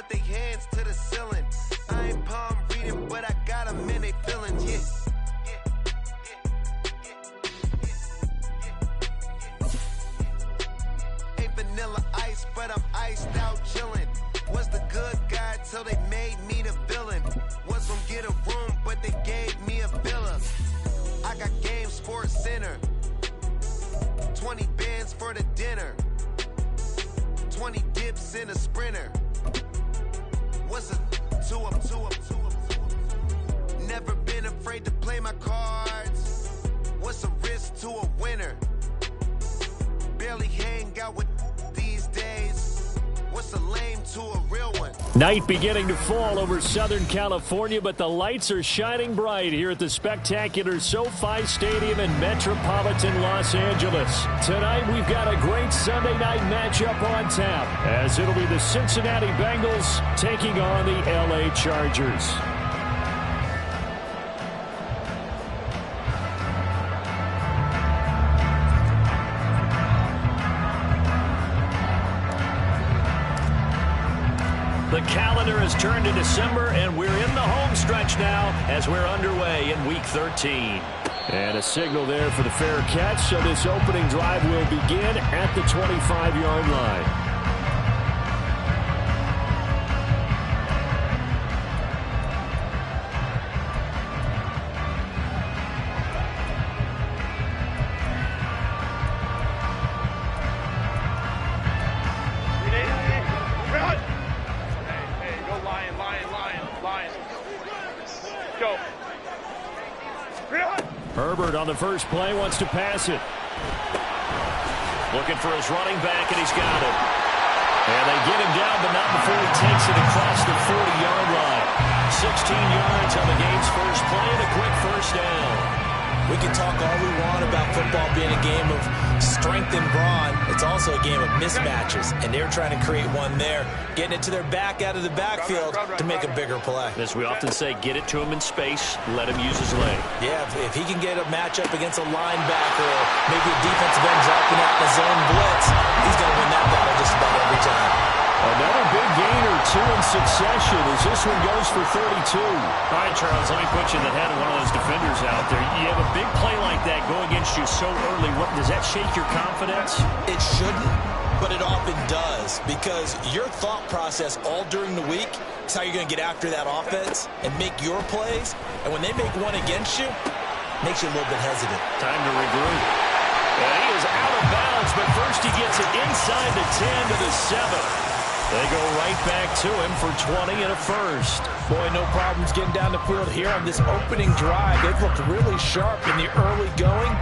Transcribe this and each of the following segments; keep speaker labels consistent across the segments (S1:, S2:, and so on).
S1: but they hands to the ceiling. I ain't palm reading, but I got them in they feelings, yeah. Ain't vanilla ice, but I'm iced out chillin'. Was the good guy till they made me the villain. Was gonna get a room, but they gave me a villa. I got Game Sports Center. 20 bands for the dinner. 20 dips in a sprinter. What's a two up? Never been afraid to play my cards. What's a risk to a winner? Barely hang out with these days. What's a lame to a real one?
S2: Night beginning to fall over Southern California, but the lights are shining bright here at the spectacular SoFi Stadium in metropolitan Los Angeles. Tonight we've got a great Sunday night matchup on tap, as it'll be the Cincinnati Bengals taking on the LA Chargers. The calendar has turned to December, and we're in the home stretch now as we're underway in Week 13. And a signal there for the fair catch, so this opening drive will begin at the 25-yard line. Herbert on the first play wants to pass it. Looking for his running back, and he's got it. And they get him down, but not before he takes it across the 40-yard line. 16 yards on the game's first play and a quick first down.
S3: We can talk all we want about football being a game of strength and brawn. It's also a game of mismatches, and they're trying to create one there, getting it to their back out of the backfield to make a bigger play.
S2: As we often say, get it to him in space, let him use his leg.
S3: Yeah, if he can get a matchup against a linebacker or maybe a defensive end dropping out in the zone blitz, he's going to win that battle just about every time.
S2: Another big gain or two in succession as this one goes for 32. All right, Charles, let me put you in the head of one of those defenders out there. You have a big play like that go against you so early. Does that shake your confidence?
S3: It shouldn't, but it often does, because your thought process all during the week is how you're going to get after that offense and make your plays. And when they make one against you, it makes you a little bit hesitant.
S2: Time to regroup. And he is out of bounds, but first he gets it inside the 10 to the 7. They go right back to him for 20 and a first.
S3: Boy, no problems getting down the field here on this opening drive. They've looked really sharp in the early going,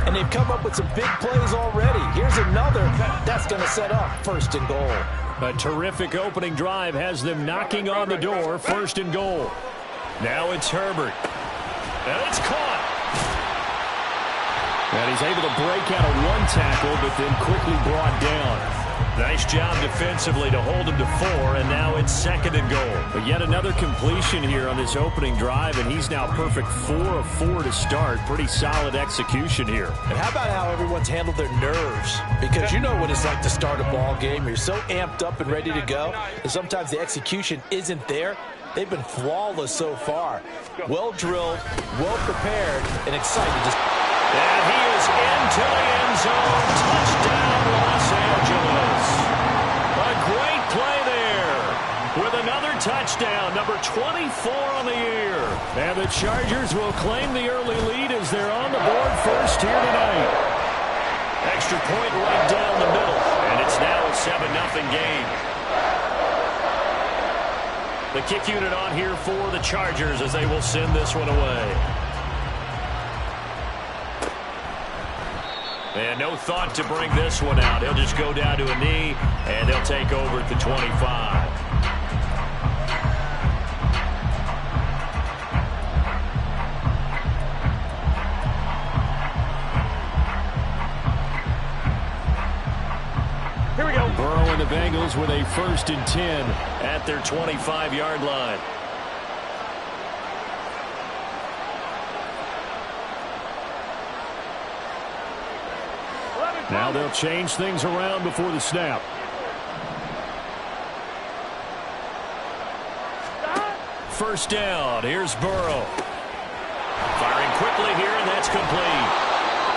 S3: and they've come up with some big plays already. Here's another that's going to set up first and goal.
S2: A terrific opening drive has them knocking on the door, first and goal. Now it's Herbert. And it's caught. And he's able to break out of one tackle, but then quickly brought down. Nice job defensively to hold him to 4, and now it's second and goal. But yet another completion here on this opening drive, and he's now perfect 4 of 4 to start. Pretty solid execution here.
S3: And how about how everyone's handled their nerves? Because you know what it's like to start a ball game. You're so amped up and ready to go, and sometimes the execution isn't there. They've been flawless so far. Well drilled, well prepared, and excited.
S2: And he is into the end zone. Touchdown, Los Angeles. A great play there with another touchdown, number 24 on the year. And the Chargers will claim the early lead as they're on the board first here tonight. Extra point right down the middle, and it's now a 7-0 game. The kick unit on here for the Chargers as they will send this one away. And no thought to bring this one out. He'll just go down to a knee, and they'll take over at the 25. Here we go. Burrow and the Bengals with a 1st and 10 at their 25-yard line. Now they'll change things around before the snap. first down. Here's Burrow. Firing quickly here, and that's complete.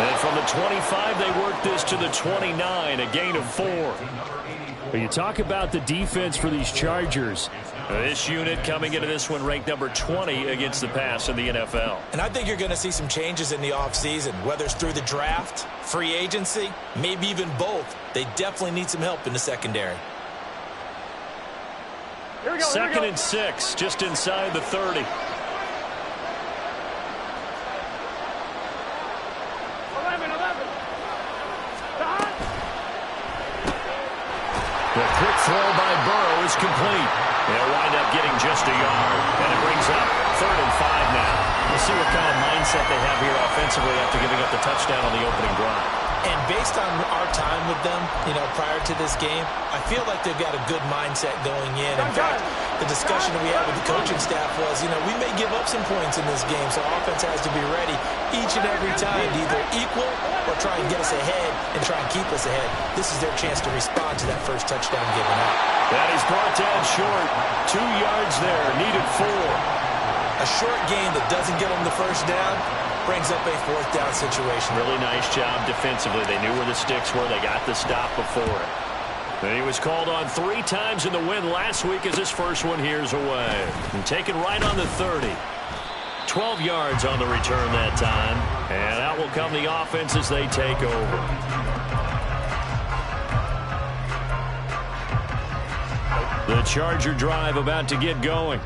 S2: And from the 25, they work this to the 29, a gain of 4.
S4: When you talk about the defense for these Chargers,
S2: this unit coming into this one ranked number 20 against the pass in the NFL.
S3: And I think you're going to see some changes in the offseason, whether it's through the draft, free agency, maybe even both. They definitely need some help in the secondary.
S2: Second and 6, just inside the 30. The quick throw by Burrow is complete. They'll wind up getting just a yard, and it brings up 3rd and 5 now. We'll see what kind of mindset they have here offensively after giving up the touchdown on the opening drive.
S3: And based on our time with them, prior to this game, I feel like they've got a good mindset going in. In fact, the discussion that we had with the coaching staff was, we may give up some points in this game, so offense has to be ready each and every time to either equal or try and get us ahead and try and keep us ahead. This is their chance to respond to that first touchdown given up.
S2: That is brought down short. 2 yards there, needed 4.
S3: A short gain that doesn't get them the first down brings up a 4th down situation.
S2: Really nice job defensively. They knew where the sticks were. They got the stop before it. And he was called on 3 times in the win last week as his first one here's away. And taken right on the 30. 12 yards on the return that time. And out will come the offense as they take over. The Charger drive about to get going.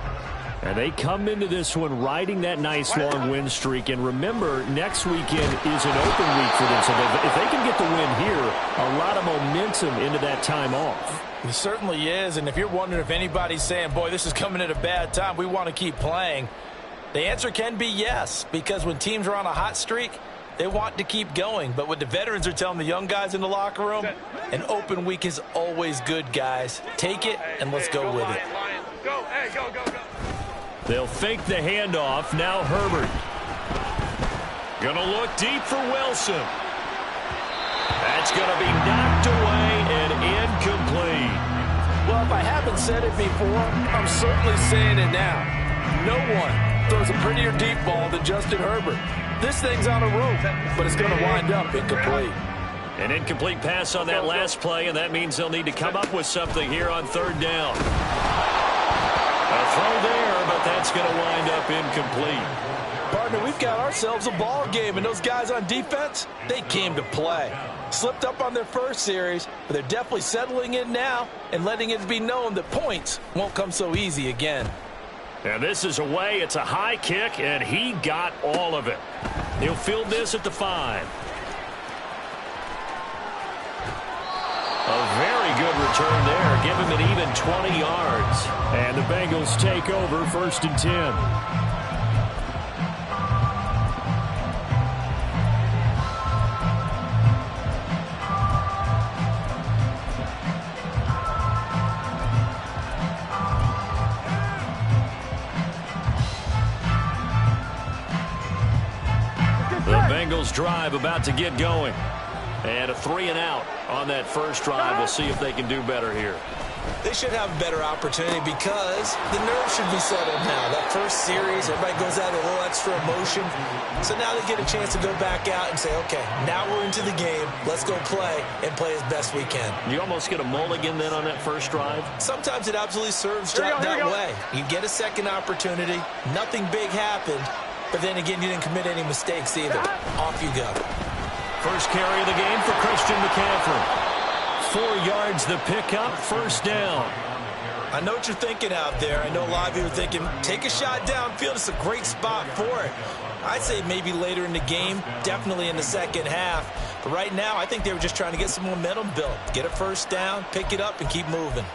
S2: And they come into this one riding that nice long win streak. And remember, next weekend is an open week for them. So if they can get the win here, a lot of momentum into that time off.
S3: It certainly is. And if you're wondering if anybody's saying, boy, this is coming at a bad time, we want to keep playing, the answer can be yes. Because when teams are on a hot streak, they want to keep going. But what the veterans are telling the young guys in the locker room, an open week is always good, guys. Take it and let's go with it.
S5: Go, hey, go, go, go.
S2: They'll fake the handoff. Now Herbert. Gonna look deep for Wilson. That's gonna be knocked away and incomplete.
S3: Well, if I haven't said it before, I'm certainly saying it now. No one throws a prettier deep ball than Justin Herbert. This thing's on a rope, but it's gonna wind up incomplete.
S2: An incomplete pass on that last play, and that means they'll need to come up with something here on 3rd down. A throw there, but that's going to wind up incomplete.
S3: Partner, we've got ourselves a ball game, and those guys on defense, they came to play. Slipped up on their first series, but they're definitely settling in now and letting it be known that points won't come so easy again.
S2: And this is away. It's a high kick, and he got all of it. He'll field this at the 5. A very good return there. Give him an even 20 yards.
S4: And the Bengals take over 1st and 10.
S2: The Bengals drive about to get going. And a 3 and out on that first drive. We'll see if they can do better here.
S3: They should have a better opportunity because the nerves should be settled now. That first series, everybody goes out with a little extra emotion. So now they get a chance to go back out and say, okay, now we're into the game. Let's go play and play as best we can.
S2: You almost get a mulligan then on that first drive?
S3: Sometimes it absolutely serves that way. You get a second opportunity. Nothing big happened. But then again, you didn't commit any mistakes either. Off you go.
S2: First carry of the game for Christian McCaffrey. 4 yards the pickup, 1st down.
S3: I know what you're thinking out there. I know a lot of you are thinking, take a shot downfield. It's a great spot for it. I'd say maybe later in the game, definitely in the second half. But right now, I think they were just trying to get some momentum built. Get a first down, pick it up, and keep moving.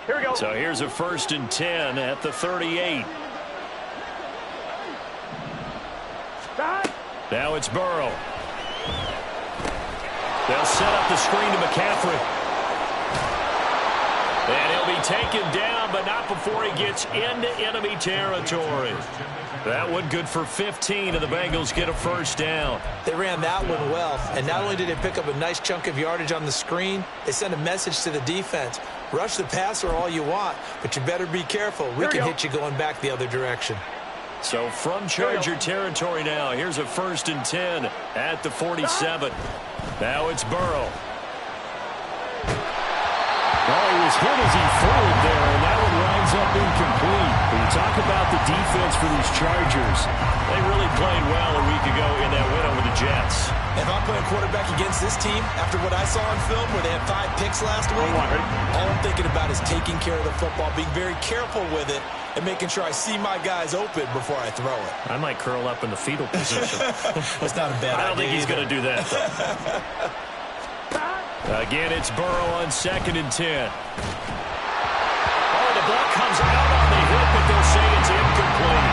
S5: Here we go.
S2: So here's a 1st and 10 at the 38. Now it's Burrow. They'll set up the screen to McCaffrey. And he'll be taken down, but not before he gets into enemy territory. That one good for 15, and the Bengals get a first down.
S3: They ran that one well, and not only did they pick up a nice chunk of yardage on the screen, they sent a message to the defense. Rush the passer all you want, but you better be careful. We can hit you going back the other direction.
S2: So from Charger territory now, here's a 1st and 10 at the 47. Now it's Burrow.
S4: Well, he was hit as he threw it there, and that one winds up incomplete. But you talk about the defense for these Chargers.
S2: They really played well a week ago in that win over the Jets.
S3: If I'm playing quarterback against this team, after what I saw on film where they had 5 picks last week, all I'm thinking about is taking care of the football, being very careful with it, and making sure I see my guys open before I throw it.
S2: I might curl up in the fetal position.
S3: That's not a bad idea.
S2: I don't think he's going to do that, though. Again, it's Burrow on 2nd and 10. Oh, the ball comes out on the hit, but they'll say it's incomplete.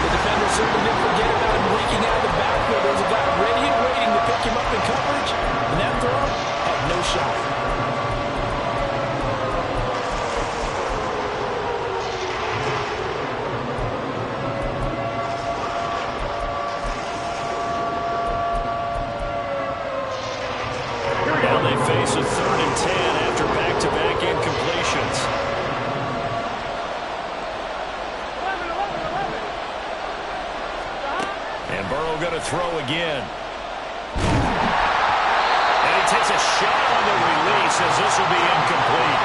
S3: The defender certainly didn't forget about him leaking out of the backfield. There's a guy ready and waiting to pick him up in coverage, and that throw had no shot.
S2: Now they face a 3rd and 10 after back-to-back incompletions. And Burrow going to throw again. And he takes a shot on the release as this will be incomplete.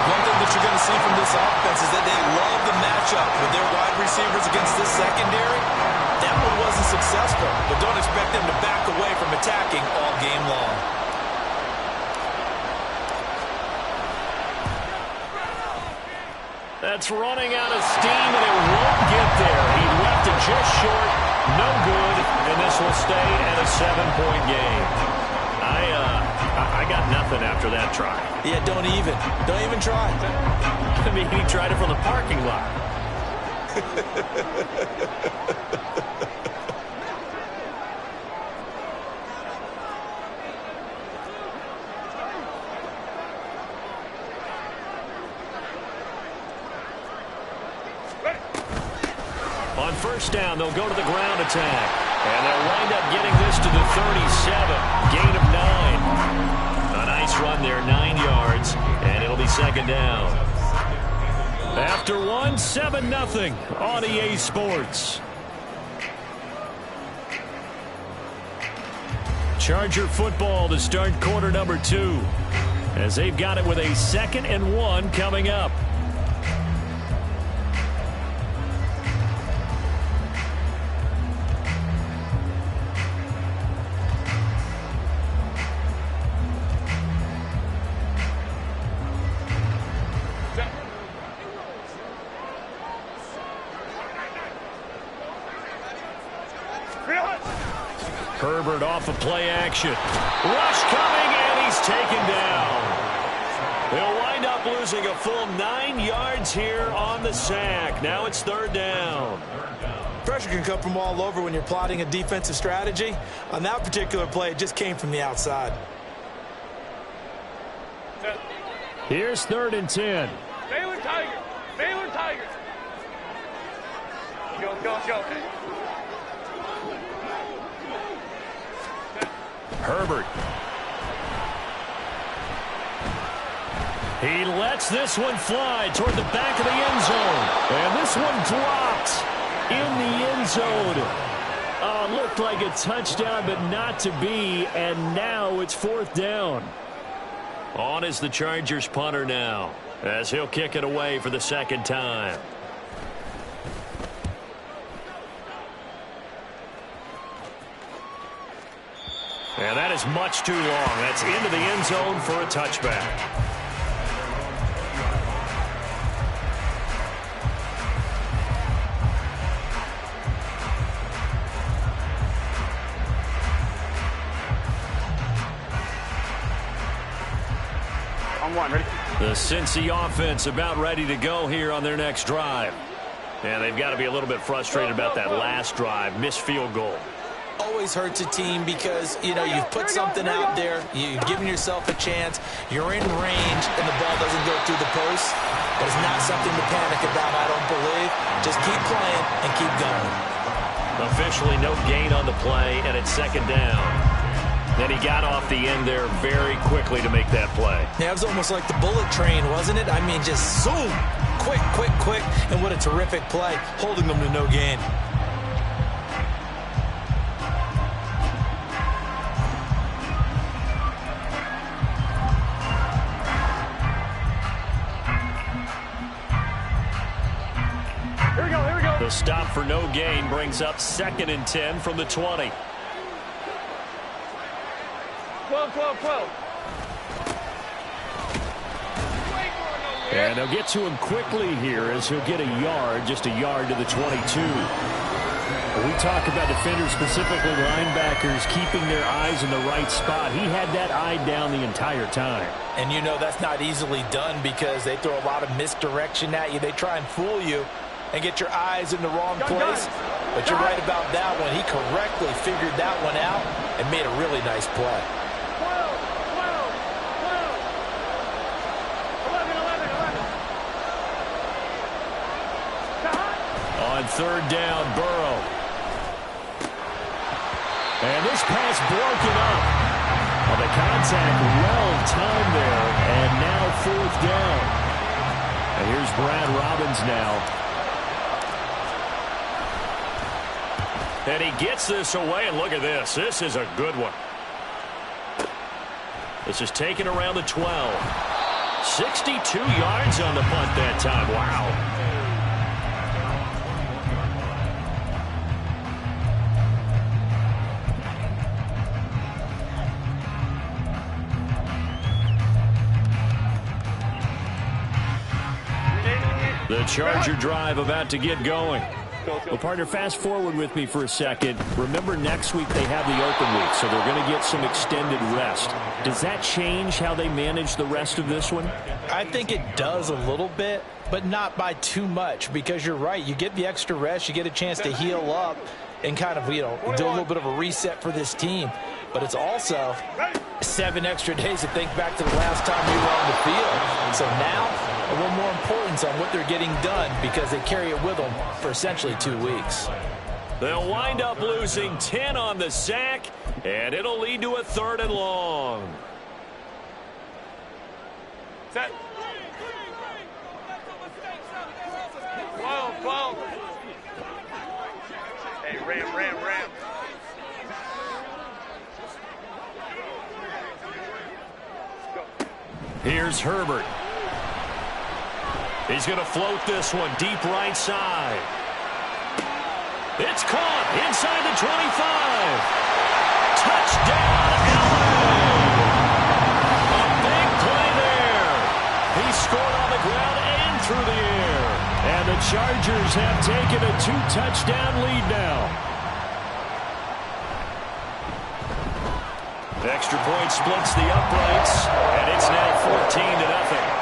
S3: One thing that you're going to see from this offense is that they love the matchup with their wide receivers against this secondary. That one wasn't successful, but don't expect them to back away from attacking all game long.
S2: That's running out of steam, and it won't get there. He left it just short, no good, and this will stay at a 7-point game. I got nothing after that try.
S3: Yeah, don't even try.
S2: I mean, he tried it from the parking lot. On 1st down, they'll go to the ground attack. And they'll wind up getting this to the 37. Gain of 9. A nice run there, 9 yards. And it'll be 2nd down. After 1, 7-0 on EA Sports. Charger football to start quarter number 2. As they've got it with a 2nd and 1 coming up. Herbert off of play action. Rush coming, and he's taken down. They'll wind up losing a full 9 yards here on the sack. Now it's 3rd down.
S3: Pressure can come from all over when you're plotting a defensive strategy. On that particular play, it just came from the outside.
S4: Here's 3rd and 10.
S5: Baylor Tigers. Baylor Tigers. Go, go, go.
S2: Herbert. He lets this one fly toward the back of the end zone.
S4: And this one drops in the end zone. Looked like a touchdown, but not to be. And now it's 4th down.
S2: On is the Chargers punter now, as he'll kick it away for the 2nd time. And that is much too long. That's into the end zone for a touchback.
S5: On 1, ready?
S2: The Cincy offense about ready to go here on their next drive. And they've got to be a little bit frustrated about that last drive, missed field goal.
S3: always hurts a team because, you know, you've put something out there, you've given yourself a chance, you're in range, and the ball doesn't go through the post. But it's not something to panic about, I don't believe. Just keep playing and keep going.
S2: Officially no gain on the play, and it's second down. Then he got off the end there very quickly to make that play.
S3: Yeah, it was almost like the bullet train, wasn't it? I mean, just zoom, quick, quick, quick, and what a terrific play, holding them to no gain.
S2: The stop for no gain brings up 2nd and 10 from the 20.
S5: 12, 12, 12.
S4: And they'll get to him quickly here as he'll get a yard, just a yard to the 22. We talk about defenders, specifically linebackers, keeping their eyes in the right spot. He had that eye down the entire time.
S3: And you know that's not easily done because they throw a lot of misdirection at you. They try and fool you and get your eyes in the wrong place. But you're right about that one. He correctly figured that one out and made a really nice play.
S5: 12, 12, 11, 11.
S2: On third down, Burrow. And this pass broken up. Well, the contact well timed there, and now 4th down. And here's Brad Robbins now. And he gets this away, and look at this. This is a good one. This is taken around the 12. 62 yards on the punt that time. Wow. The Charger drive about to get going. Well, partner, fast forward with me for a second. Remember, next week they have the open week, so they're going to get some extended rest. Does that change how they manage the rest of this one?
S3: I think it does a little bit, but not by too much, because you're right. You get the extra rest, you get a chance to heal up and kind of, you know, do a little bit of a reset for this team. But it's also 7 extra days to think back to the last time we were on the field. So now, a little more importance on what they're getting done because they carry it with them for essentially 2 weeks.
S2: They'll wind up losing 10 on the sack, and it'll lead to a 3rd and long.
S5: Set. 12, 12. Hey, ram, ram, ram.
S2: Here's Herbert. He's going to float this one deep right side. It's caught inside the 25. Touchdown, LA! A big play there. He scored on the ground and through the air. And the Chargers have taken a 2-touchdown lead now. The extra point splits the uprights, and it's now 14-0.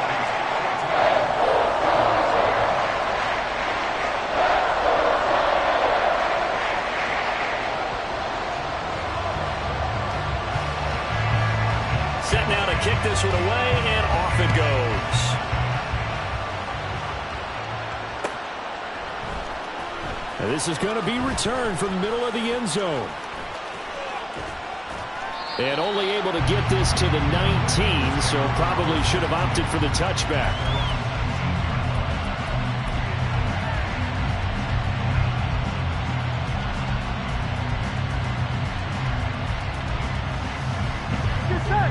S2: Set now to kick this one away, and off it goes.
S4: And this is going to be returned from the middle of the end zone. And only able to get this to the 19, so probably should have opted for the touchback.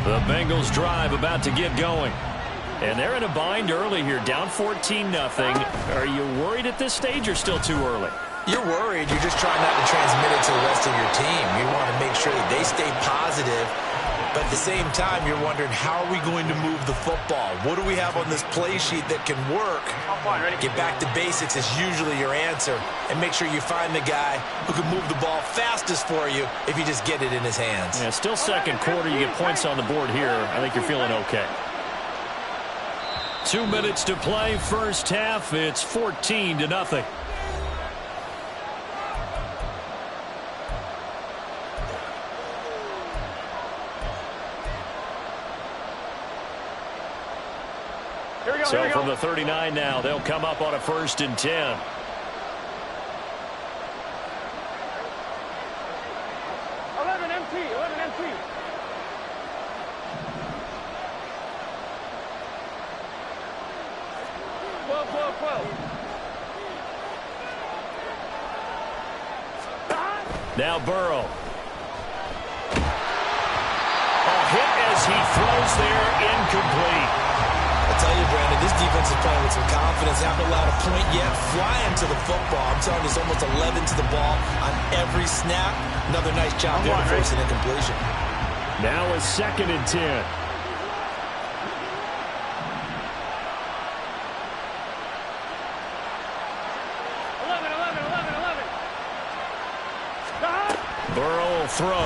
S4: The Bengals drive about to get going. And they're in a bind early here, down 14-0. Are you worried at this stage or still too early?
S3: You're worried. You're just trying not to transmit it to the rest of your team. You want to make sure that they stay positive. But at the same time, you're wondering, how are we going to move the football? What do we have on this play sheet that can work? Get back to basics is usually your answer. And make sure you find the guy who can move the ball fastest for you if you just get it in his hands.
S2: Yeah, still second quarter. You get points on the board here. I think you're feeling okay. 2 minutes to play first half. It's 14-0. So from the 39 now, they'll come up on a 1st and 10. Now Burrow. A hit as he throws there, incomplete.
S3: I tell you, Brandon, this defense is playing with some confidence. Haven't allowed a point yet. Flying to the football. I'm telling you, it's almost 11 to the ball on every snap. Another nice job there to force an incompletion.
S2: Now a 2nd and 10. Burrow will throw.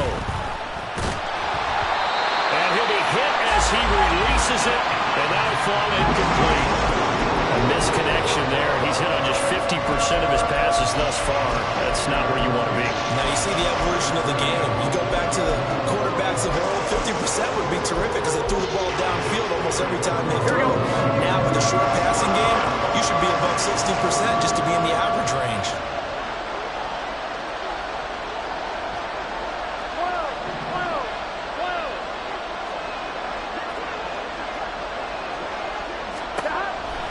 S2: And he'll be hit as he releases it. And that'll fall incomplete. A misconnection there. He's hit on just 50% of his passes thus far. That's not where you want to be.
S3: Now you see the evolution of the game. You go back to the quarterbacks of old, 50% would be terrific because they threw the ball downfield almost every time they threw. Now with the short passing game, you should be above 60% just to be in the average range.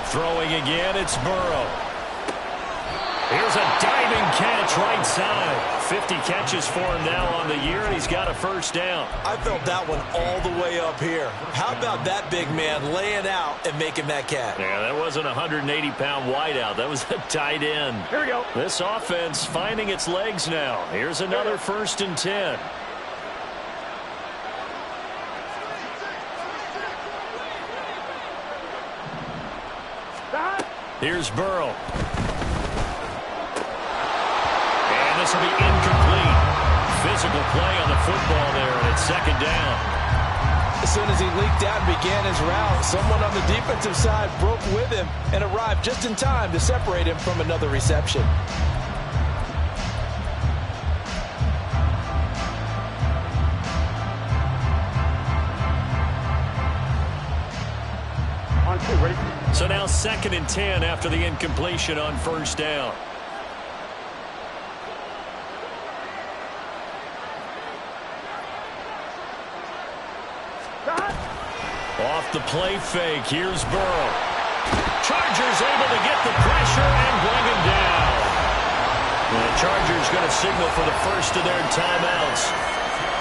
S2: Throwing again, it's Burrow. Here's a diving catch right side. 50 catches for him now on the year, and he's got a 1st down.
S3: I felt that one all the way up here. How about that big man laying out and making that catch?
S2: Yeah, that wasn't a 180-pound wideout. That was a tight end.
S5: Here we go.
S2: This offense finding its legs now. Here's another 1st and 10. Here's Burrow. And this will be incomplete. Physical play on the football there, and it's 2nd down.
S3: As soon as he leaked out and began his route, someone on the defensive side broke with him and arrived just in time to separate him from another reception.
S5: Ready?
S2: So now 2nd and 10 after the incompletion on 1st down. Off the play fake, here's Burrow. Chargers able to get the pressure and bring him down. The Chargers going to signal for the 1st of their timeouts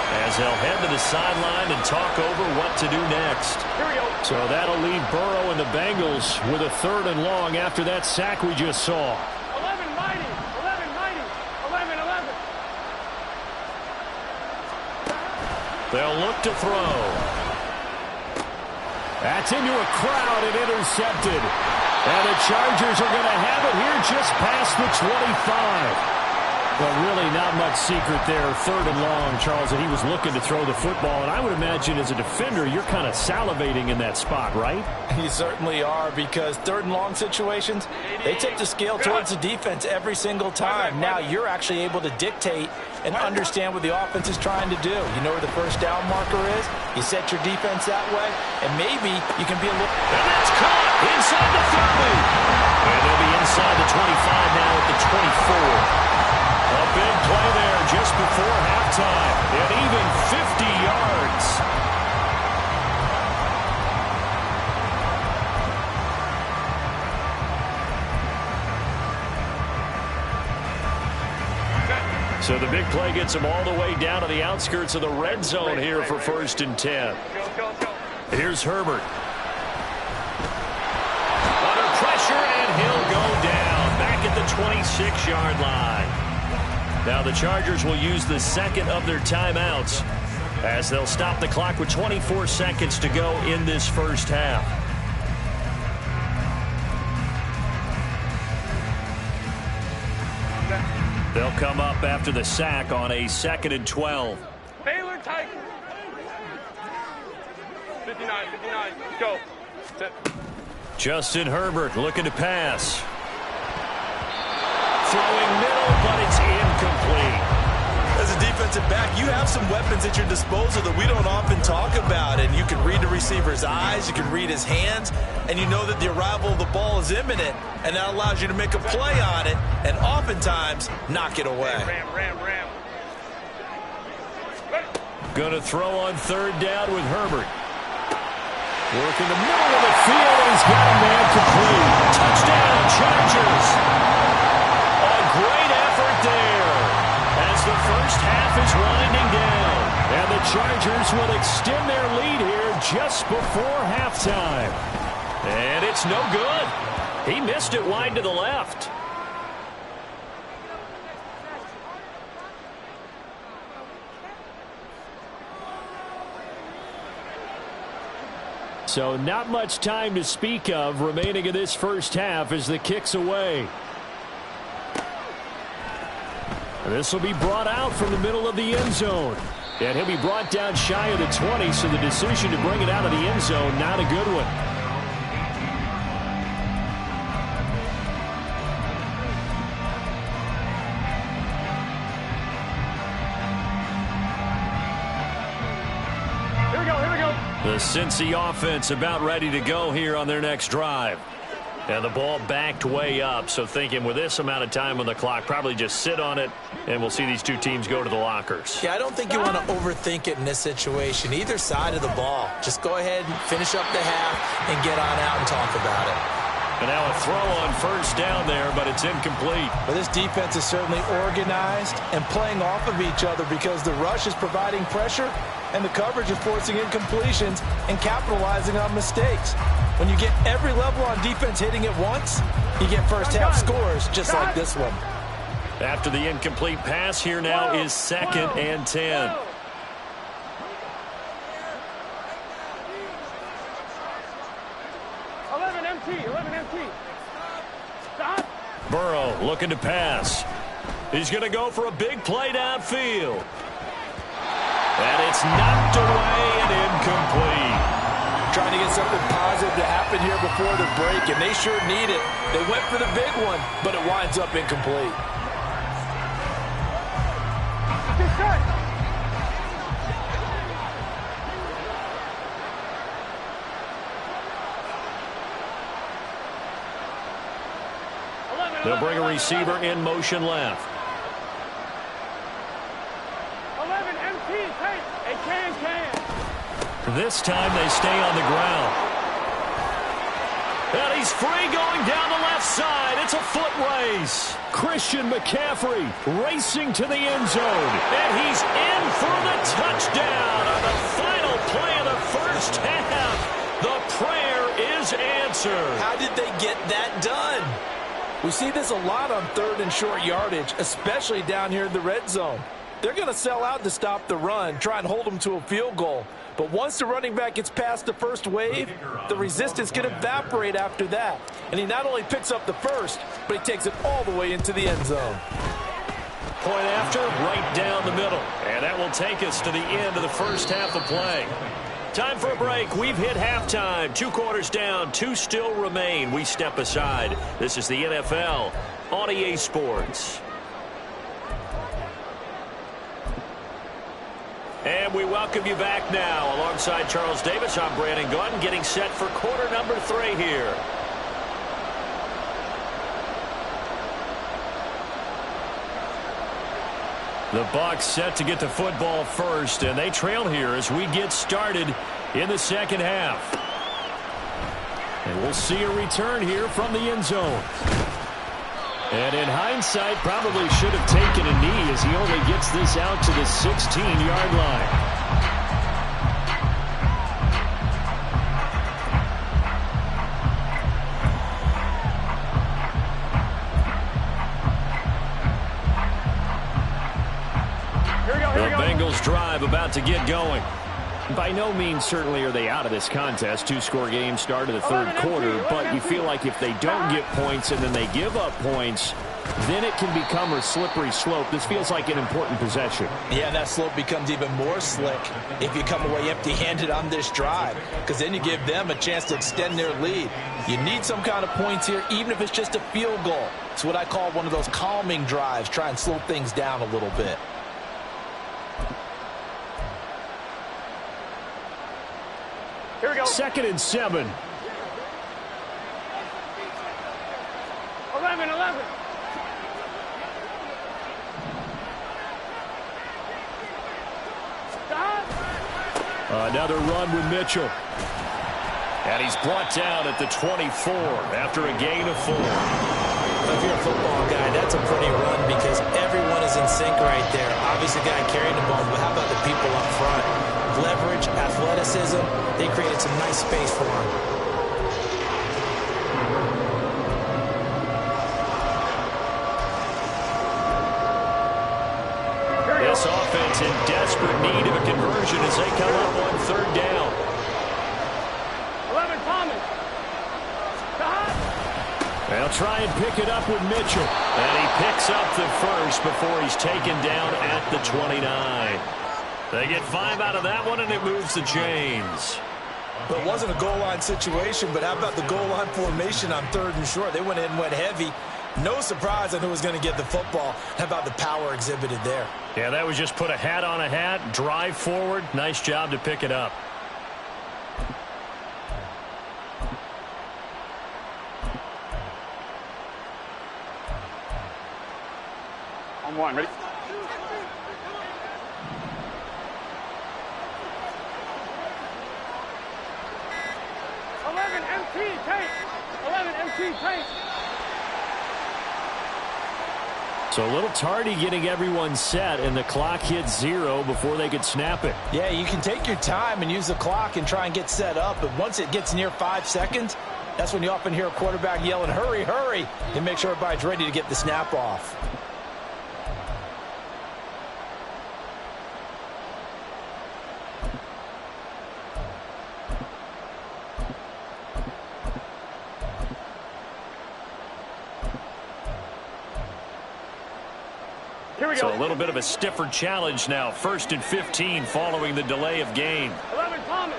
S2: as they'll head to the sideline and talk over what to do next.
S5: Here we go.
S2: So that'll leave Burrow and the Bengals with a 3rd and long after that sack we just saw.
S5: 11 mighty, 11 mighty, 11, 11.
S2: They'll look to throw. That's into a crowd and intercepted. And the Chargers are going to have it here just past the 25. Well, really not much secret there. 3rd and long, Charles, that he was looking to throw the football. And I would imagine as a defender, you're kind of salivating in that spot, right?
S3: You certainly are, because 3rd and long situations, they tip the scale towards the defense every single time. Now you're actually able to dictate and understand what the offense is trying to do. You know where the 1st down marker is. You set your defense that way, and maybe you can be a little...
S2: And that's caught inside the 30. And they'll be inside the 25 now at the 24. A big play there just before halftime. And even 50 yards. So the big play gets them all the way down to the outskirts of the red zone here for 1st and 10. Here's Herbert. Under pressure, and he'll go down back at the 26-yard line. Now the Chargers will use the 2nd of their timeouts as they'll stop the clock with 24 seconds to go in this 1st half. They'll come up after the sack on a 2nd and 12.
S5: Baylor Titans. 59, 59. Go. Sit.
S2: Justin Herbert looking to pass. Throwing middle, but it's incomplete.
S3: As a defensive defensive back, you have some weapons at your disposal that we don't often talk about. And you can read the receiver's eyes, you can read his hands, and you know that the arrival of the ball is imminent, and that allows you to make a play on it and oftentimes knock it away.
S5: Ram.
S2: Going to throw on third down with Herbert. Work in the middle of the field, and he's got a man complete. Touchdown, Chargers. A great effort there as the first half is winding down. And the Chargers will extend their lead here just before halftime. And it's no good. He missed it wide to the left. So not much time to speak of remaining in this first half as the kick's away. This will be brought out from the middle of the end zone. And he'll be brought down shy of the 20, so the decision to bring it out of the end zone, not a good one. The Cincy offense about ready to go here on their next drive. And the ball backed way up, so thinking with this amount of time on the clock, probably just sit on it, and we'll see these two teams go to the lockers.
S3: Yeah, I don't think you want to overthink it in this situation. Either side of the ball. Just go ahead and finish up the half and get on out and talk about it.
S2: And now a throw on first down there, but it's incomplete.
S3: Well, this defense is certainly organized and playing off of each other because the rush is providing pressure and the coverage is forcing incompletions and capitalizing on mistakes. When you get every level on defense hitting it once, you get first half scores just like this one.
S2: After the incomplete pass, here now is 2nd and 10.
S5: Stop.
S2: Burrow looking to pass. He's going to go for a big play downfield. And it's knocked away and incomplete.
S3: Trying to get something positive to happen here before the break, and they sure need it. They went for the big one, but it winds up incomplete.
S2: They'll bring a receiver in motion left.
S5: 11 MT, hey, a can.
S2: This time they stay on the ground. And he's free going down the left side. It's a foot race. Christian McCaffrey racing to the end zone. And he's in for the touchdown on the final play of the first half. The prayer is answered.
S3: How did they get that done? We see this a lot on third and short yardage, especially down here in the red zone. They're going to sell out to stop the run, try and hold them to a field goal. But once the running back gets past the first wave, the resistance can evaporate after that. And he not only picks up the first, but he takes it all the way into the end zone.
S2: Point after, right down the middle. And that will take us to the end of the first half of play. Time for a break. We've hit halftime. 2 quarters down, 2 still remain. We step aside. This is the NFL on EA Sports. And we welcome you back now. Alongside Charles Davis, I'm Brandon Gunn, getting set for quarter number 3 here. The Bucs set to get the football first, and they trail here as we get started in the second half. And we'll see a return here from the end zone. And in hindsight, probably should have taken a knee as he only gets this out to the 16-yard line. The Bengals drive about to get going. By no means certainly are they out of this contest. 2-score game start of the third quarter, but you feel like if they don't get points and then they give up points, then it can become a slippery slope. This feels like an important possession.
S3: Yeah, that slope becomes even more slick if you come away empty-handed on this drive, because then you give them a chance to extend their lead. You need some kind of points here, even if it's just a field goal. It's what I call one of those calming drives. Try and slow things down a little bit.
S5: Here we go.
S2: 2nd and 7.
S5: 11. Stop.
S2: Another run with Mitchell. And he's brought down at the 24 after a gain of 4.
S3: If you're a football guy, that's a pretty run because everyone is in sync right there. Obviously, the guy carrying the ball, but how about the people up front? Leverage, athleticism, they created some nice space for him.
S2: This offense in desperate need of a conversion as they come up on 3rd down.
S5: 11, Thomas. Stop.
S2: They'll try and pick it up with Mitchell. And he picks up the first before he's taken down at the 29. They get 5 out of that one, and it moves the chains.
S3: Well, it wasn't a goal line situation, but how about the goal line formation on 3rd and short? They went in and went heavy. No surprise on who was going to get the football. How about the power exhibited there?
S2: Yeah, that was just put a hat on a hat, drive forward. Nice job to pick it up.
S5: On 1, ready?
S2: So a little tardy getting everyone set, and the clock hits 0 before they could snap it.
S3: Yeah, you can take your time and use the clock and try and get set up, but once it gets near 5 seconds, that's when you often hear a quarterback yelling, hurry, hurry, and make sure everybody's ready to get the snap off.
S2: So a little bit of a stiffer challenge now. 1st and 15 following the delay of game.
S5: 11, Thomas.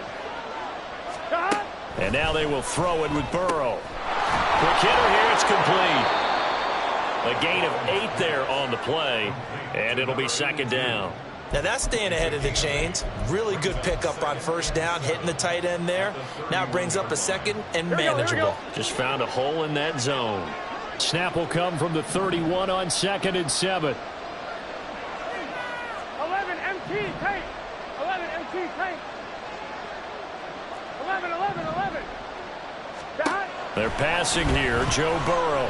S5: Stop.
S2: And now they will throw it with Burrow. Quick hitter here. It's complete. A gain of 8 there on the play. And it'll be 2nd down.
S3: Now that's staying ahead of the chains. Really good pickup on 1st down, hitting the tight end there. Now it brings up a 2nd and manageable.
S2: Just found a hole in that zone. Snap will come from the 31 on 2nd and 7.
S5: 11, MT, take. 11, MT, take. 11. Stop.
S2: They're passing here. Joe Burrow.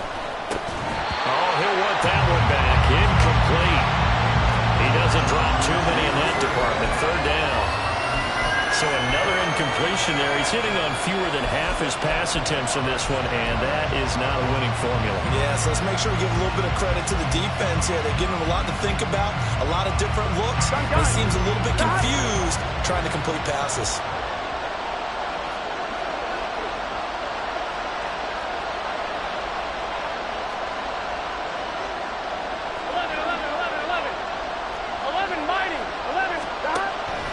S2: Oh, he'll want that one back. Incomplete. He doesn't drop too many in that department. 3rd down. So another incompletion there. He's hitting on fewer than half his pass attempts in this one, and that is not a winning formula.
S3: Yeah, so let's make sure we give a little bit of credit to the defense here. They're giving him a lot to think about, a lot of different looks. He seems a little bit confused trying to complete passes.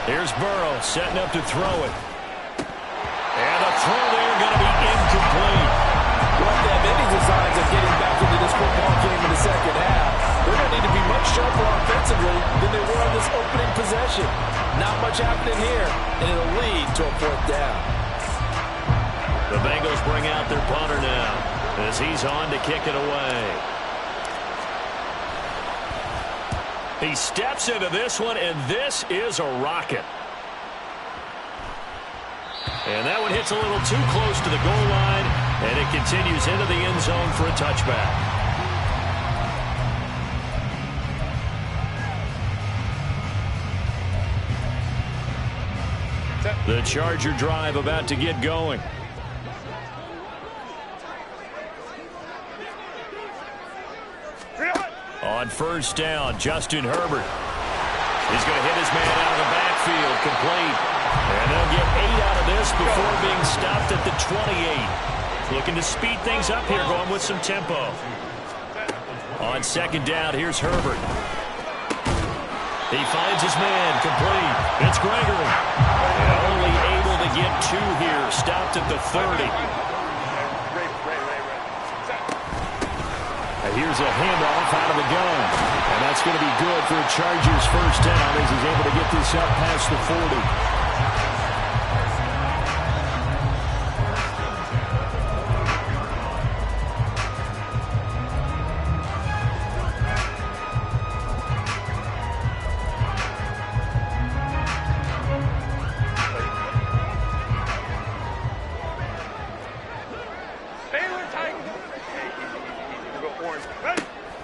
S2: Here's Burrow setting up to throw it. And a throw there going to be incomplete.
S3: Well, they have any designs of getting back into this football game in the 2nd half. They're going to need to be much sharper offensively than they were on this opening possession. Not much happening here, and it'll lead to a 4th down.
S2: The Bengals bring out their punter now as he's on to kick it away. He steps into this one, and this is a rocket. And that one hits a little too close to the goal line, and it continues into the end zone for a touchback. The Charger drive about to get going. On 1st down, Justin Herbert. He's going to hit his man out of the backfield, complete. And they'll get 8 out of this before being stopped at the 28. Looking to speed things up here, going with some tempo. On 2nd down, here's Herbert. He finds his man, complete. It's Gregory. And only able to get 2 here, stopped at the 30.
S3: You
S2: here's a handoff out of the gun. And that's going to be good for a Chargers first down as he's able to get this up past the 40.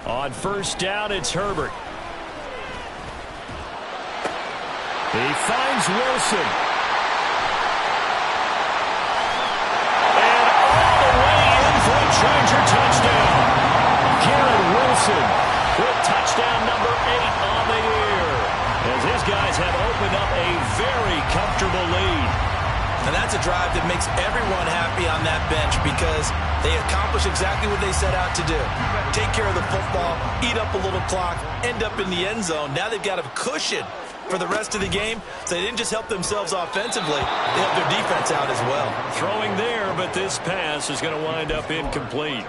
S2: On first down, it's Herbert. He finds Wilson. And all the way in for a Charger touchdown. Garrett Wilson with touchdown number 8 on the year, as his guys have opened up a very comfortable lead.
S3: And that's a drive that makes everyone happy on that bench because they accomplish exactly what they set out to do. Take care of the football, eat up a little clock, end up in the end zone. Now they've got a cushion for the rest of the game, so they didn't just help themselves offensively, they helped their defense out as well.
S2: Throwing there, but this pass is going to wind up incomplete.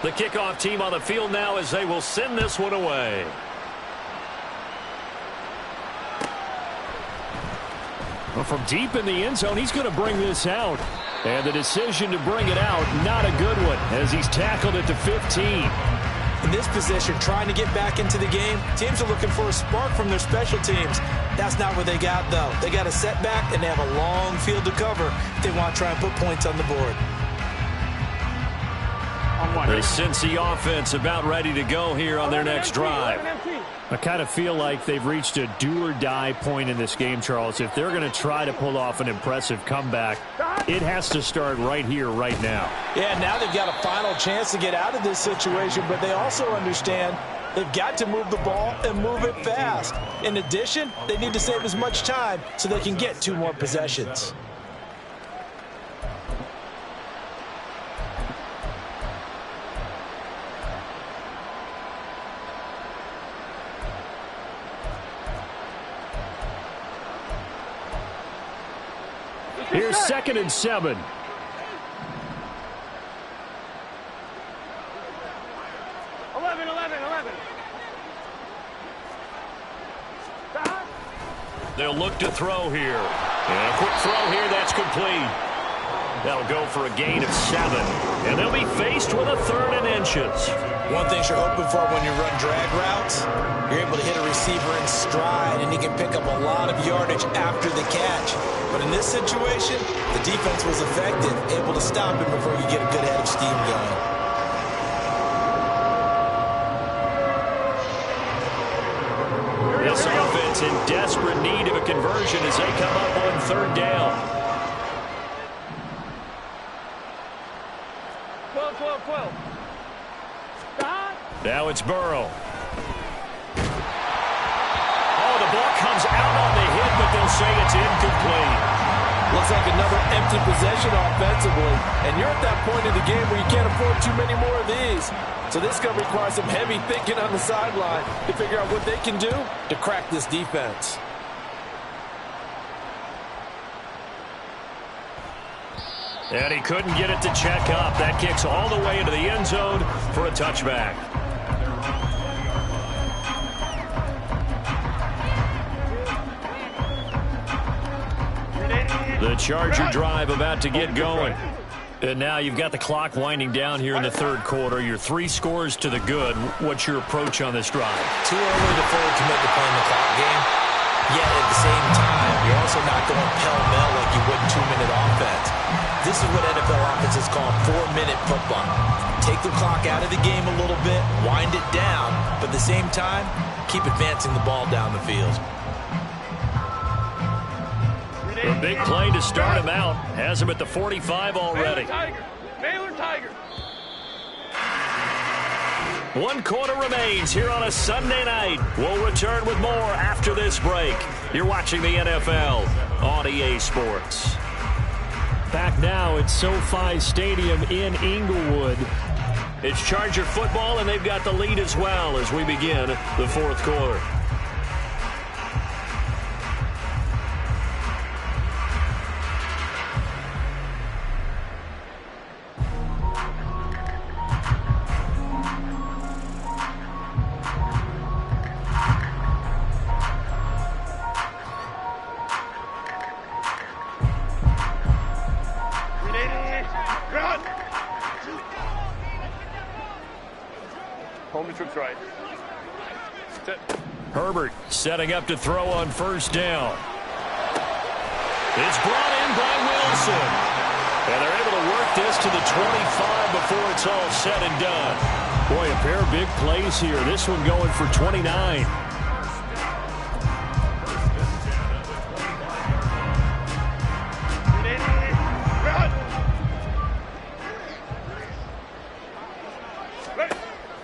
S2: The kickoff team on the field now as they will send this one away. Well, from deep in the end zone, he's going to bring this out. And the decision to bring it out, not a good one, as he's tackled at the 15.
S3: In this position, trying to get back into the game, teams are looking for a spark from their special teams. That's not what they got, though. They got a setback, and they have a long field to cover if they want to try and put points on the board.
S2: The Cincy offense about ready to go here on their next drive. I kind of feel like they've reached a do-or-die point in this game, Charles. If they're going to try to pull off an impressive comeback, it has to start right here, right now.
S3: Yeah, now they've got a final chance to get out of this situation, but they also understand they've got to move the ball and move it fast. In addition, they need to save as much time so they can get 2 more possessions.
S2: Here's 2nd and 7. They'll look to throw here. And a quick throw here, that's complete. That'll go for a gain of 7. And they'll be faced with a 3rd and inches.
S3: One thing you're hoping for when you run drag routes, you're able to hit a receiver in stride, and he can pick up a lot of yardage after the catch. But in this situation, the defense was effective, able to stop him before you get a good head of steam going.
S2: This offense in desperate need of a conversion as they come up on 3rd down.
S5: 12.
S2: Now it's Burrow. Oh, the ball comes out on the hit, but they'll say it's incomplete.
S3: Looks like another empty possession offensively. And you're at that point in the game where you can't afford too many more of these. So this is going to require some heavy thinking on the sideline to figure out what they can do to crack this defense.
S2: And he couldn't get it to check up. That kicks all the way into the end zone for a touchback. The Charger drive about to get going. And now you've got the clock winding down here in the 3rd quarter. You're 3 scores to the good. What's your approach on this drive?
S3: Too early to fully commit to playing the clock game. Yet at the same time, you're also not going pell-mell like you would in 2-minute offense. This is what NFL offenses call 4-minute football. Take the clock out of the game a little bit, wind it down, but at the same time, keep advancing the ball down the field.
S2: A big play to start him out. Has him at the 45 already.
S5: Baylor Tiger.
S2: 1 quarter remains here on a Sunday night. We'll return with more after this break. You're watching the NFL on EA Sports. Back now at SoFi Stadium in Inglewood. It's Charger football, and they've got the lead as well as we begin the 4th quarter.
S5: Home the troops right. Sit.
S2: Herbert setting up to throw on first down. It's brought in by Wilson. And they're able to work this to the 25 before it's all said and done. Boy, a pair of big plays here. This one going for 29.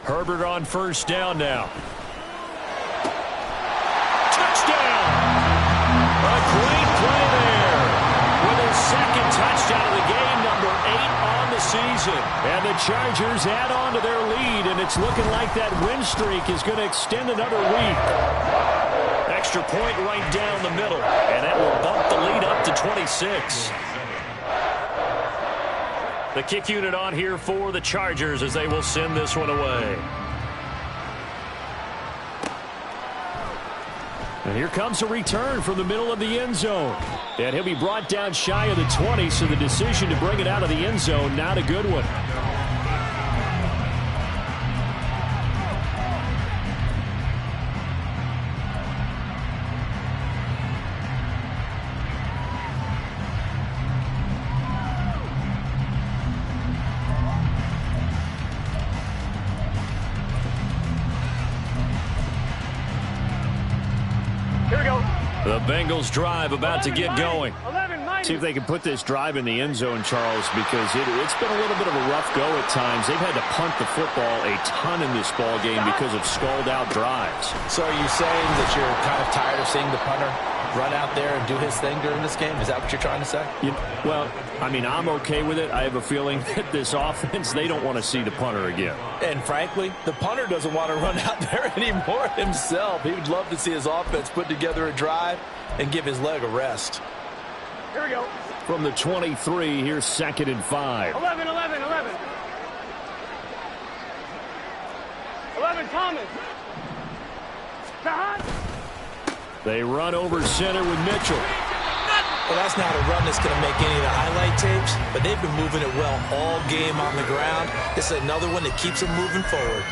S2: Herbert on first down now. Touchdown! A great play there. With his second touchdown of the game, number 8 on the season. And the Chargers add on to their lead, and it's looking like that win streak is going to extend another week. Extra point right down the middle, and that will bump the lead up to 26. The kick unit on here for the Chargers as they will send this one away. And here comes a return from the middle of the end zone. And he'll be brought down shy of the 20, so the decision to bring it out of the end zone, not a good one. The Bengals drive about to get going.
S4: See if they can put this drive in the end zone, Charles, because it's been a little bit of a rough go at times. They've had to punt the football a ton in this ball game because of stalled-out drives.
S3: So are you saying that you're kind of tired of seeing the punter run out there and do his thing during this game? Is that what you're trying to say?
S4: Well, I mean, I'm okay with it. I have a feeling that this offense, they don't want to see the punter again.
S3: And frankly, the punter doesn't want to run out there anymore himself. He would love to see his offense put together a drive and give his leg a rest.
S5: Here we go.
S4: From the 23, here's 2nd and 5.
S5: 11, 11, 11. 11, Thomas. John.
S4: They run over center with Mitchell.
S3: Well, that's not a run that's going to make any of the highlight tapes, but they've been moving it well all game on the ground. This is another one that keeps them moving forward.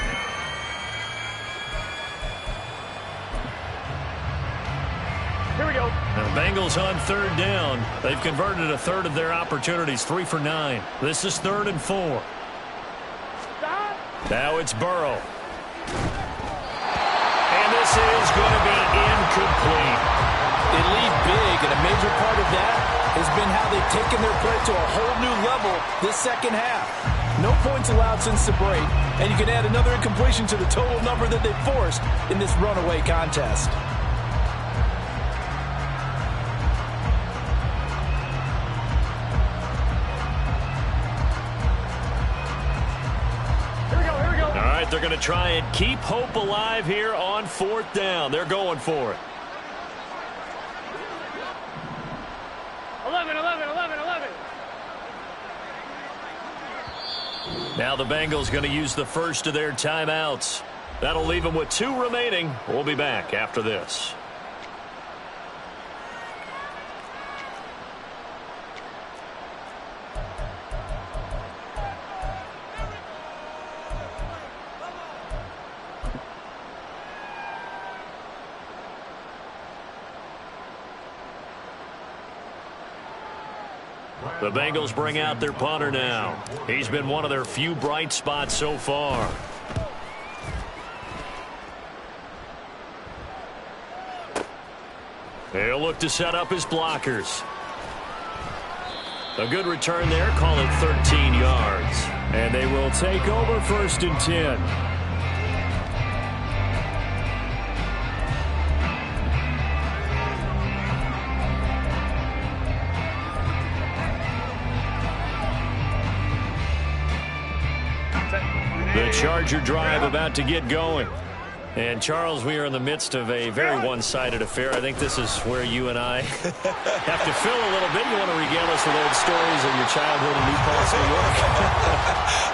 S5: Here we go.
S2: The Bengals on 3rd down. They've converted a third of their opportunities, 3 for 9. This is 3rd and 4.
S5: Stop.
S2: Now it's Burrow. And this is going to be incomplete.
S3: They lead big, and a major part of that has been how they've taken their play to a whole new level this second half. No points allowed since the break, and you can add another incompletion to the total number that they forced in this runaway contest.
S2: All right, they're going to try and keep hope alive here on 4th down. They're going for it.
S5: 11, 11, 11, 11.
S2: Now the Bengals going to use the first of their timeouts. That'll leave them with 2 remaining. We'll be back after this. The Bengals bring out their punter now. He's been one of their few bright spots so far. He'll look to set up his blockers. A good return there, call it 13 yards. And they will take over 1st and 10. The Charger drive about to get going. And, Charles, we are in the midst of a very one-sided affair. I think this is where you and I have to fill a little bit. You want to regale us with old stories of your childhood in New Paltz, New York?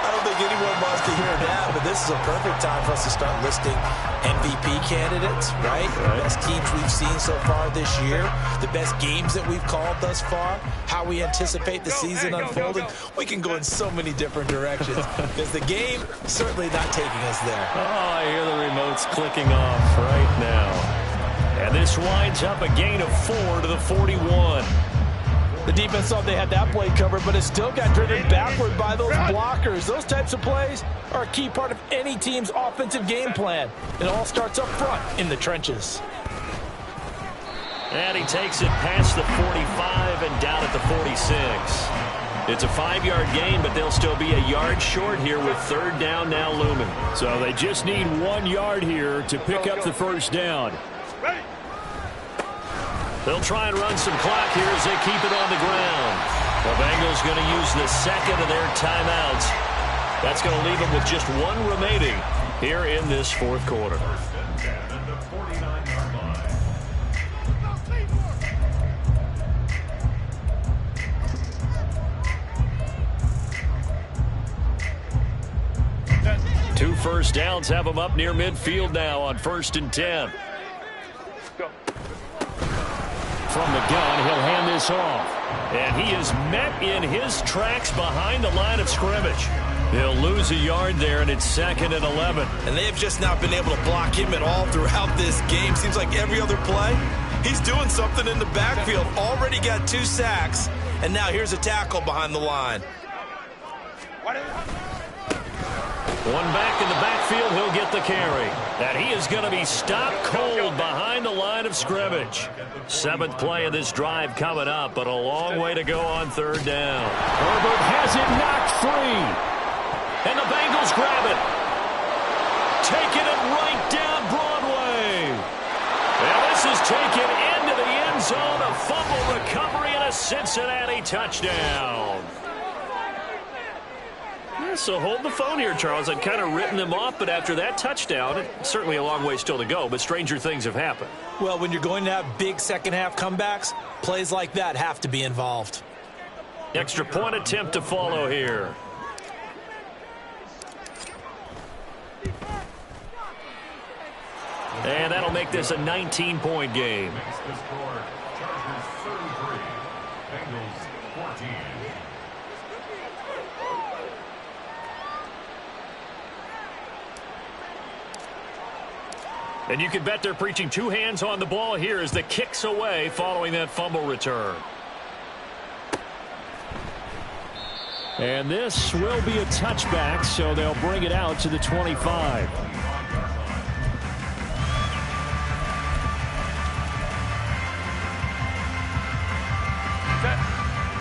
S3: I don't think anyone wants to hear that, but this is a perfect time for us to start listing MVP candidates, right? The best teams we've seen so far this year, the best games that we've called thus far, how we anticipate the season unfolding. We can go in so many different directions because the game certainly not taking us there.
S2: Oh, I hear the remotes clicking off right now. And this winds up a gain of 4 to the 41.
S3: The defense thought they had that play covered, but it still got driven backward by those blockers. Those types of plays are a key part of any team's offensive game plan. It all starts up front in the trenches.
S2: And he takes it past the 45 and down at the 46. It's a 5-yard gain, but they'll still be a yard short here with third down now looming.
S4: So they just need 1 yard here to pick up the first down.
S2: They'll try and run some clock here as they keep it on the ground. The Bengals going to use the second of their timeouts. That's going to leave them with just 1 remaining here in this fourth quarter. Two first downs have them up near midfield now on 1st and 10. From the gun, he'll hand this off. And he is met in his tracks behind the line of scrimmage. He'll lose a yard there, and it's 2nd and 11.
S3: And they have just not been able to block him at all throughout this game. Seems like every other play, he's doing something in the backfield. Already got 2 sacks, and now here's a tackle behind the line.
S2: One back in the backfield, he'll get the carry. And he is going to be stopped cold behind the line of scrimmage. 7th play of this drive coming up, but a long way to go on 3rd down.
S4: Herbert has it knocked free.
S2: And the Bengals grab it. Taking it right down Broadway. And this is taken into the end zone. A fumble recovery and a Cincinnati touchdown. So hold the phone here, Charles. I'd kind of written them off, but after that touchdown, it's certainly a long way still to go, but stranger things have happened.
S3: Well, when you're going to have big second-half comebacks, plays like that have to be involved.
S2: Extra point attempt to follow here. And that'll make this a 19-point game. And you can bet they're preaching 2 hands on the ball here as the kick's away following that fumble return.
S4: And this will be a touchback, so they'll bring it out to the 25.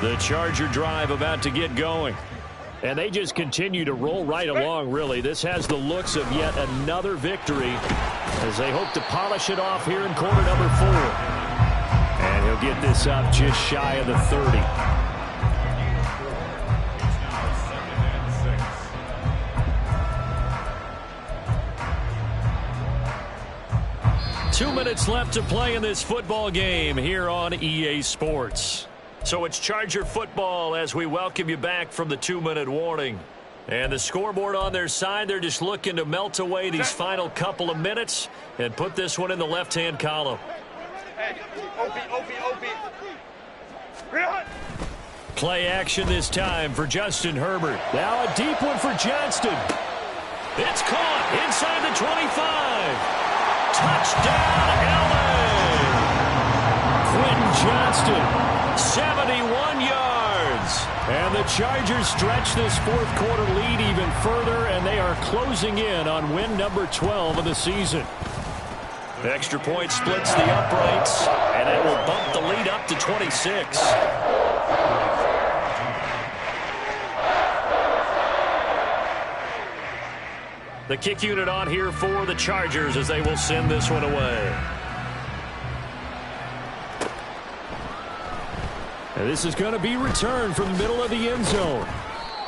S2: The Charger drive about to get going. And they just continue to roll right along, really. This has the looks of yet another victory as they hope to polish it off here in quarter number 4. And he'll get this up just shy of the 30. Two minutes left to play in this football game here on EA Sports. So it's Charger football as we welcome you back from the 2-minute warning. And the scoreboard on their side, they're just looking to melt away these final couple of minutes and put this one in the left-hand column. Play action this time for Justin Herbert.
S4: Now a deep one for Johnston.
S2: It's caught inside the 25. Touchdown, LA!
S4: Quentin Johnston.
S2: 71 yards.
S4: And the Chargers stretch this fourth quarter lead even further, and they are closing in on win number 12 of the season.
S2: Extra point splits the uprights, and it will bump the lead up to 26. The kick unit on here for the Chargers as they will send this one away.
S4: And this is going to be returned from the middle of the end zone.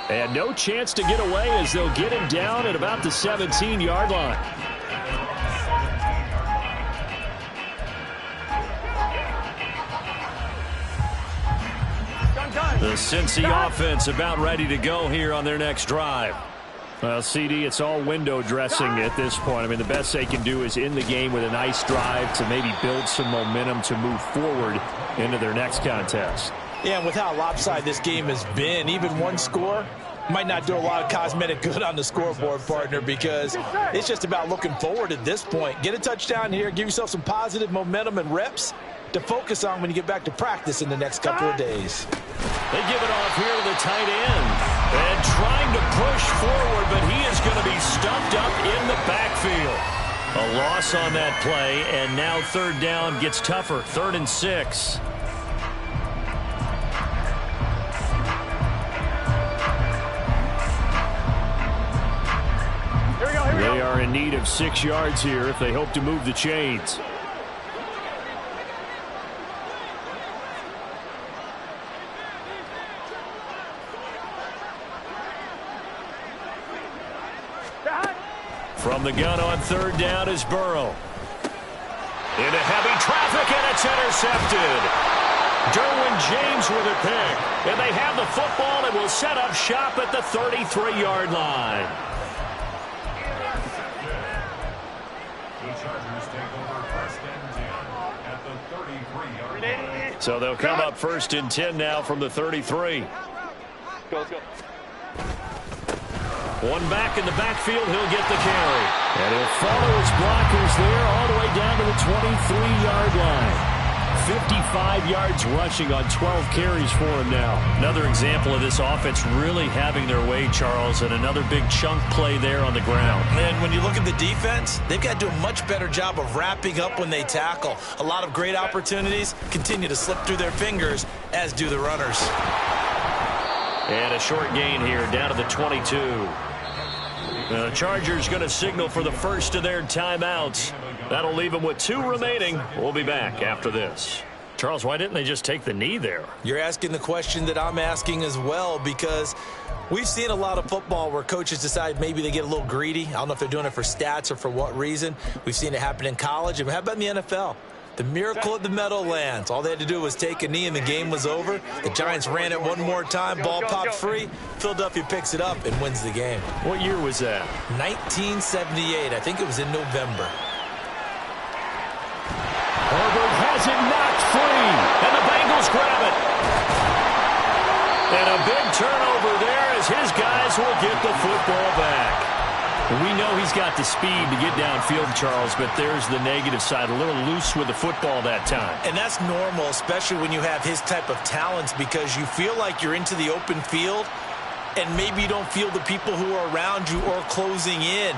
S4: And no chance to get away as they'll get him down at about the 17-yard line.
S2: The Cincy offense about ready to go here on their next drive. Well, CD, it's all window dressing at this point. I mean, the best they can do is in the game with a nice drive to maybe build some momentum to move forward into their next contest.
S3: Yeah, and with how lopsided this game has been, even one score might not do a lot of cosmetic good on the scoreboard, partner, because it's just about looking forward at this point. Get a touchdown here, give yourself some positive momentum and reps to focus on when you get back to practice in the next couple of days.
S2: They give it off here to the tight end. And trying to push forward, but he is going to be stuffed up in the backfield. A loss on that play, and now third down gets tougher. 3rd and 6. They are in need of 6 yards here if they hope to move the chains. From the gun on 3rd down is Burrow. Into heavy traffic, and it's intercepted. Derwin James with a pick. And they have the football and will set up shop at the 33-yard line. So they'll come up 1st and 10 now from the 33.
S5: Let's go.
S2: One back in the backfield, he'll get the carry. And he'll follow his blockers there all the way down to the 23-yard line. 55 yards rushing on 12 carries for him now. Another example of this offense really having their way, Charles, and another big chunk play there on the ground.
S3: And when you look at the defense, they've got to do a much better job of wrapping up when they tackle. A lot of great opportunities continue to slip through their fingers, as do the runners.
S2: And a short gain here down to the 22. The Chargers going to signal for the first of their timeouts. That'll leave them with 2 remaining. We'll be back after this. Charles, why didn't they just take the knee there?
S3: You're asking the question that I'm asking as well, because we've seen a lot of football where coaches decide maybe they get a little greedy. I don't know if they're doing it for stats or for what reason. We've seen it happen in college. And how about in the NFL? The miracle at the Meadowlands. All they had to do was take a knee and the game was over. The Giants ran it one more time. Ball popped free. Philadelphia picks it up and wins the game.
S2: What year was that?
S3: 1978. I think it was in November.
S2: Herbert has it knocked free, and the Bengals grab it. And a big turnover there as his guys will get the football back. We know he's got the speed to get downfield, Charles, but there's the negative side. A little loose with the football that time.
S3: And that's normal, especially when you have his type of talents, because you feel like you're into the open field and maybe you don't feel the people who are around you or closing in.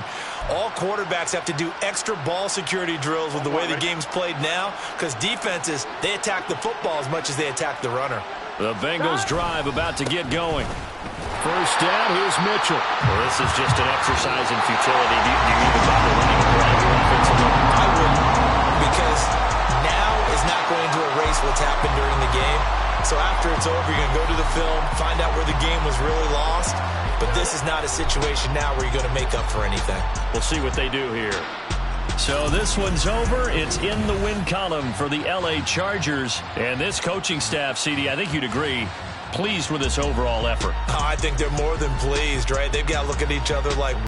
S3: All quarterbacks have to do extra ball security drills with the way the game's played now, because defenses, they attack the football as much as they attack the runner.
S2: The Bengals drive about to get going. First down, here's Mitchell. Well, this is just an exercise in futility. Do you even bother running around your offensive line?
S3: I wouldn't, because now is not going to erase what's happened during the game. So after it's over, you're going to go to the film, find out where the game was really lost. But this is not a situation now where you're going to make up for anything.
S2: We'll see what they do here. So this one's over. It's in the win column for the L.A. Chargers. And this coaching staff, CD, I think you'd agree, pleased with this overall effort.
S3: I think they're more than pleased, right? They've got to look at each other like,